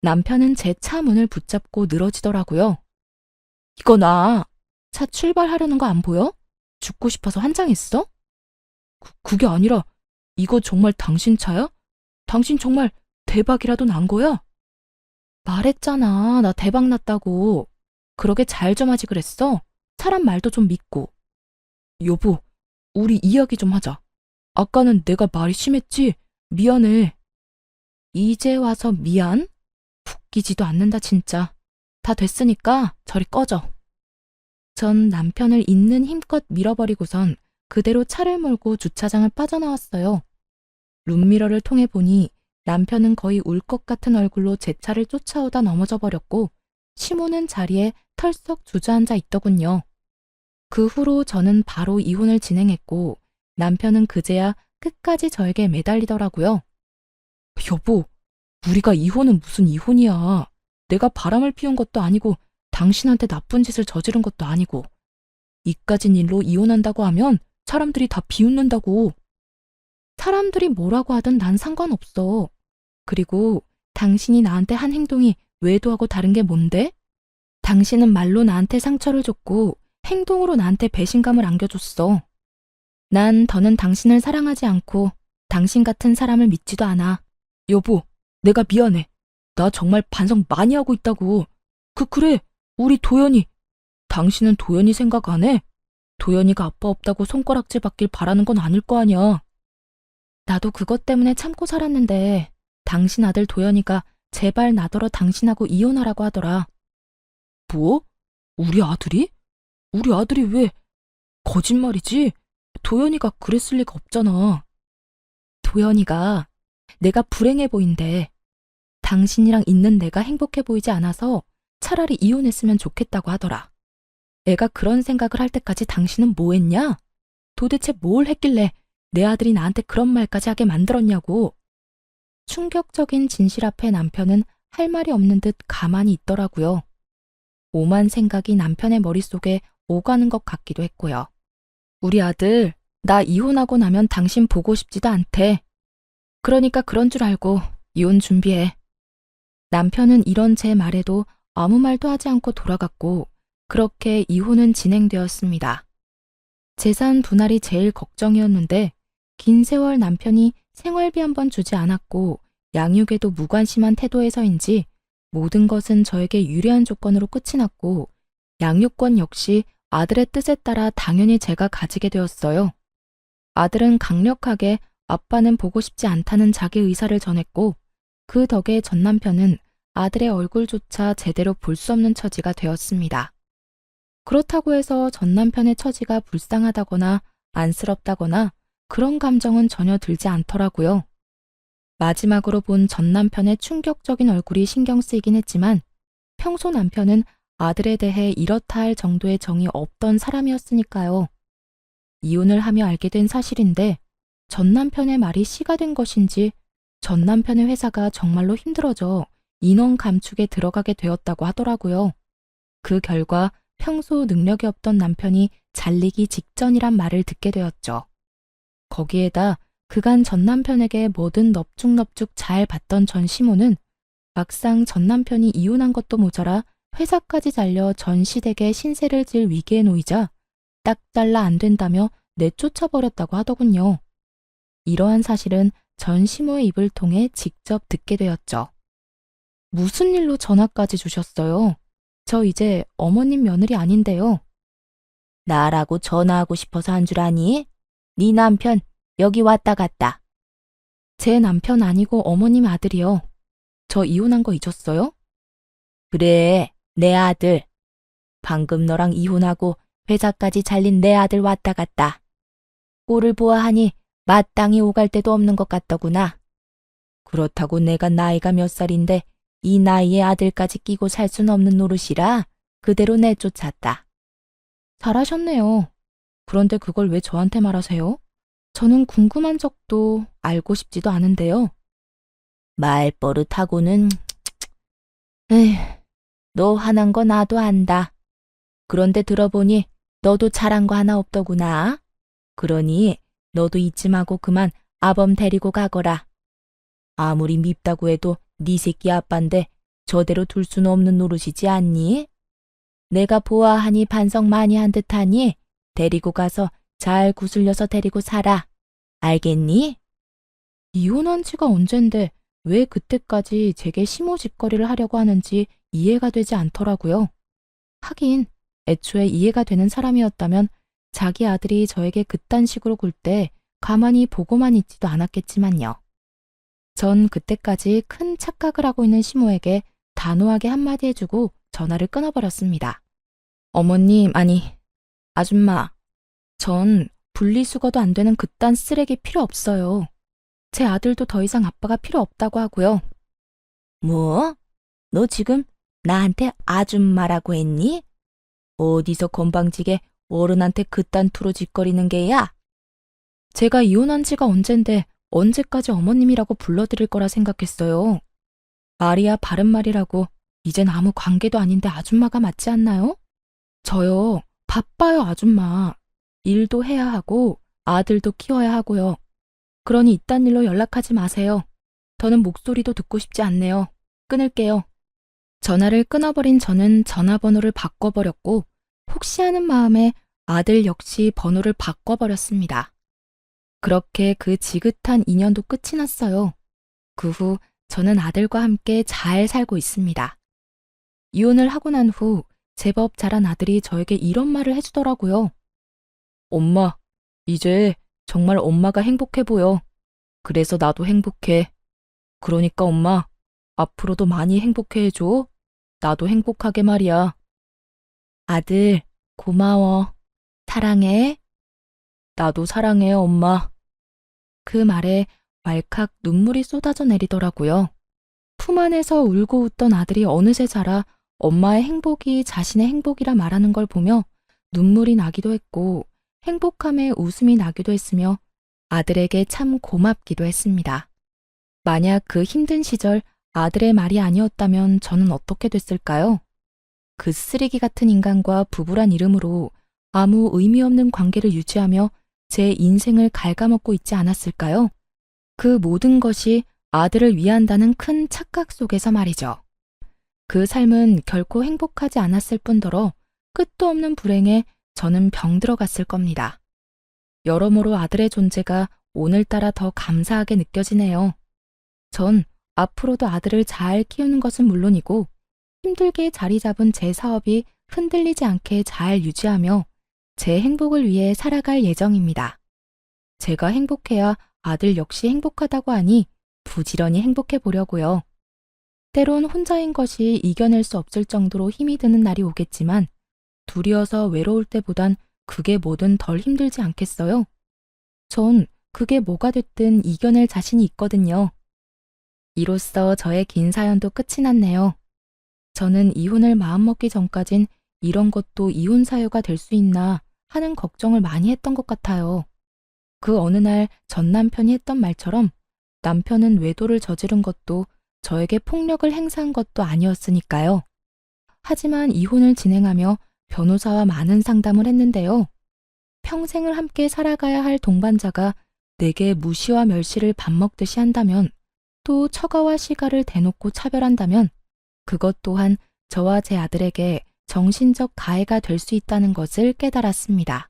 S1: 남편은 제 차 문을 붙잡고 늘어지더라고요. 이거나 차 출발하려는 거 안 보여? 죽고 싶어서 환장했어? 그게 아니라 이거 정말 당신 차야? 당신 정말 대박이라도 난 거야? 말했잖아. 나 대박 났다고. 그러게 잘 좀 하지 그랬어. 사람 말도 좀 믿고. 여보, 우리 이야기 좀 하자. 아까는 내가 말이 심했지? 미안해. 이제 와서 미안? 웃기지도 않는다 진짜. 다 됐으니까 저리 꺼져. 전 남편을 있는 힘껏 밀어버리고선 그대로 차를 몰고 주차장을 빠져나왔어요. 룸미러를 통해 보니 남편은 거의 울 것 같은 얼굴로 제 차를 쫓아오다 넘어져 버렸고 시모는 자리에 털썩 주저앉아 있더군요. 그 후로 저는 바로 이혼을 진행했고 남편은 그제야 끝까지 저에게 매달리더라고요. 여보, 우리가 이혼은 무슨 이혼이야. 내가 바람을 피운 것도 아니고 당신한테 나쁜 짓을 저지른 것도 아니고. 이까진 일로 이혼한다고 하면 사람들이 다 비웃는다고. 사람들이 뭐라고 하든 난 상관없어. 그리고 당신이 나한테 한 행동이 외도하고 다른 게 뭔데? 당신은 말로 나한테 상처를 줬고 행동으로 나한테 배신감을 안겨줬어. 난 더는 당신을 사랑하지 않고 당신 같은 사람을 믿지도 않아. 여보, 내가 미안해. 나 정말 반성 많이 하고 있다고. 그래, 우리 도연이. 당신은 도연이 생각 안 해? 도연이가 아빠 없다고 손가락질 받길 바라는 건 아닐 거 아니야. 나도 그것 때문에 참고 살았는데 당신 아들 도연이가 제발 나더러 당신하고 이혼하라고 하더라. 뭐? 우리 아들이? 우리 아들이 왜? 거짓말이지? 도연이가 그랬을 리가 없잖아. 도연이가 내가 불행해 보인대. 당신이랑 있는 내가 행복해 보이지 않아서 차라리 이혼했으면 좋겠다고 하더라. 애가 그런 생각을 할 때까지 당신은 뭐 했냐? 도대체 뭘 했길래 내 아들이 나한테 그런 말까지 하게 만들었냐고. 충격적인 진실 앞에 남편은 할 말이 없는 듯 가만히 있더라고요. 오만 생각이 남편의 머릿속에 오가는 것 같기도 했고요. 우리 아들, 나 이혼하고 나면 당신 보고 싶지도 않대. 그러니까 그런 줄 알고 이혼 준비해. 남편은 이런 제 말에도 아무 말도 하지 않고 돌아갔고 그렇게 이혼은 진행되었습니다. 재산 분할이 제일 걱정이었는데 긴 세월 남편이 생활비 한 번 주지 않았고 양육에도 무관심한 태도에서인지 모든 것은 저에게 유리한 조건으로 끝이 났고 양육권 역시 아들의 뜻에 따라 당연히 제가 가지게 되었어요. 아들은 강력하게 아빠는 보고 싶지 않다는 자기 의사를 전했고 그 덕에 전 남편은 아들의 얼굴조차 제대로 볼 수 없는 처지가 되었습니다. 그렇다고 해서 전 남편의 처지가 불쌍하다거나 안쓰럽다거나 그런 감정은 전혀 들지 않더라고요. 마지막으로 본 전 남편의 충격적인 얼굴이 신경 쓰이긴 했지만 평소 남편은 아들에 대해 이렇다 할 정도의 정이 없던 사람이었으니까요. 이혼을 하며 알게 된 사실인데 전 남편의 말이 씨가 된 것인지 전 남편의 회사가 정말로 힘들어져 인원 감축에 들어가게 되었다고 하더라고요. 그 결과 평소 능력이 없던 남편이 잘리기 직전이란 말을 듣게 되었죠. 거기에다 그간 전 남편에게 뭐든 넙죽넙죽 잘 받던 전 시모는 막상 전 남편이 이혼한 것도 모자라 회사까지 잘려 전 시댁에 신세를 질 위기에 놓이자 딱 잘라 안 된다며 내쫓아버렸다고 하더군요. 이러한 사실은 전 시모의 입을 통해 직접 듣게 되었죠. 무슨 일로 전화까지 주셨어요? 저 이제 어머님 며느리 아닌데요.
S2: 나라고 전화하고 싶어서 한 줄 아니? 네 남편 여기 왔다 갔다.
S1: 제 남편 아니고 어머님 아들이요. 저 이혼한 거 잊었어요?
S2: 그래, 내 아들. 방금 너랑 이혼하고 회사까지 잘린 내 아들 왔다 갔다. 꼴을 보아하니 마땅히 오갈 데도 없는 것 같더구나. 그렇다고 내가 나이가 몇 살인데 이 나이에 아들까지 끼고 살 순 없는 노릇이라 그대로 내쫓았다.
S1: 잘하셨네요. 그런데 그걸 왜 저한테 말하세요? 저는 궁금한 적도 알고 싶지도 않은데요.
S2: 말버릇하고는 에휴, 너 화난 거 나도 안다. 그런데 들어보니 너도 잘한 거 하나 없더구나. 그러니 너도 이쯤하고 그만 아범 데리고 가거라. 아무리 밉다고 해도 네 새끼 아빠인데 저대로 둘 수는 없는 노릇이지 않니? 내가 보아하니 반성 많이 한 듯하니 데리고 가서 잘 구슬려서 데리고 살아. 알겠니?
S1: 이혼한 지가 언젠데 왜 그때까지 제게 시모짓거리를 하려고 하는지 이해가 되지 않더라고요. 하긴 애초에 이해가 되는 사람이었다면 자기 아들이 저에게 그딴 식으로 굴 때 가만히 보고만 있지도 않았겠지만요. 전 그때까지 큰 착각을 하고 있는 시모에게 단호하게 한마디 해주고 전화를 끊어버렸습니다. 어머님, 아니, 아줌마, 전 분리수거도 안 되는 그딴 쓰레기 필요 없어요. 제 아들도 더 이상 아빠가 필요 없다고 하고요.
S2: 뭐? 너 지금 나한테 아줌마라고 했니? 어디서 건방지게 어른한테 그딴 투로 짓거리는 게야?
S1: 제가 이혼한 지가 언젠데 언제까지 어머님이라고 불러드릴 거라 생각했어요. 말이야 바른 말이라고 이젠 아무 관계도 아닌데 아줌마가 맞지 않나요? 저요, 바빠요 아줌마. 일도 해야 하고 아들도 키워야 하고요. 그러니 이딴 일로 연락하지 마세요. 더는 목소리도 듣고 싶지 않네요. 끊을게요. 전화를 끊어버린 저는 전화번호를 바꿔버렸고 혹시 하는 마음에 아들 역시 번호를 바꿔버렸습니다. 그렇게 그 지긋한 인연도 끝이 났어요. 그 후 저는 아들과 함께 잘 살고 있습니다. 이혼을 하고 난 후 제법 자란 아들이 저에게 이런 말을 해주더라고요. 엄마, 이제 정말 엄마가 행복해 보여. 그래서 나도 행복해. 그러니까 엄마, 앞으로도 많이 행복해 해줘. 나도 행복하게 말이야.
S2: 아들, 고마워. 사랑해.
S1: 나도 사랑해, 엄마. 그 말에 왈칵 눈물이 쏟아져 내리더라고요. 품 안에서 울고 웃던 아들이 어느새 자라 엄마의 행복이 자신의 행복이라 말하는 걸 보며 눈물이 나기도 했고 행복함에 웃음이 나기도 했으며 아들에게 참 고맙기도 했습니다. 만약 그 힘든 시절 아들의 말이 아니었다면 저는 어떻게 됐을까요? 그 쓰레기 같은 인간과 부부란 이름으로 아무 의미 없는 관계를 유지하며 제 인생을 갉아먹고 있지 않았을까요? 그 모든 것이 아들을 위한다는 큰 착각 속에서 말이죠. 그 삶은 결코 행복하지 않았을 뿐더러 끝도 없는 불행에 저는 병들어갔을 겁니다. 여러모로 아들의 존재가 오늘따라 더 감사하게 느껴지네요. 전 앞으로도 아들을 잘 키우는 것은 물론이고 힘들게 자리 잡은 제 사업이 흔들리지 않게 잘 유지하며 제 행복을 위해 살아갈 예정입니다. 제가 행복해야 아들 역시 행복하다고 하니 부지런히 행복해 보려고요. 때론 혼자인 것이 이겨낼 수 없을 정도로 힘이 드는 날이 오겠지만 둘이어서 외로울 때보단 그게 뭐든 덜 힘들지 않겠어요? 전 그게 뭐가 됐든 이겨낼 자신이 있거든요. 이로써 저의 긴 사연도 끝이 났네요. 저는 이혼을 마음먹기 전까진 이런 것도 이혼 사유가 될 수 있나 하는 걱정을 많이 했던 것 같아요. 그 어느 날 전 남편이 했던 말처럼 남편은 외도를 저지른 것도 저에게 폭력을 행사한 것도 아니었으니까요. 하지만 이혼을 진행하며 변호사와 많은 상담을 했는데요. 평생을 함께 살아가야 할 동반자가 내게 무시와 멸시를 밥 먹듯이 한다면, 또 처가와 시가를 대놓고 차별한다면 그것 또한 저와 제 아들에게 정신적 가해가 될 수 있다는 것을 깨달았습니다.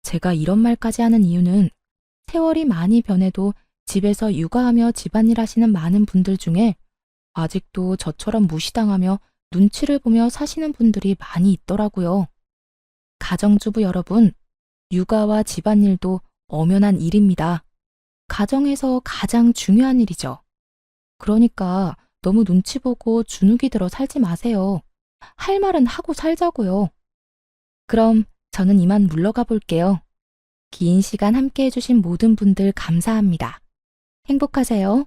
S1: 제가 이런 말까지 하는 이유는 세월이 많이 변해도 집에서 육아하며 집안일 하시는 많은 분들 중에 아직도 저처럼 무시당하며 눈치를 보며 사시는 분들이 많이 있더라고요. 가정주부 여러분, 육아와 집안일도 엄연한 일입니다. 가정에서 가장 중요한 일이죠. 그러니까 너무 눈치 보고 주눅이 들어 살지 마세요. 할 말은 하고 살자고요. 그럼 저는 이만 물러가 볼게요. 긴 시간 함께 해주신 모든 분들 감사합니다. 행복하세요.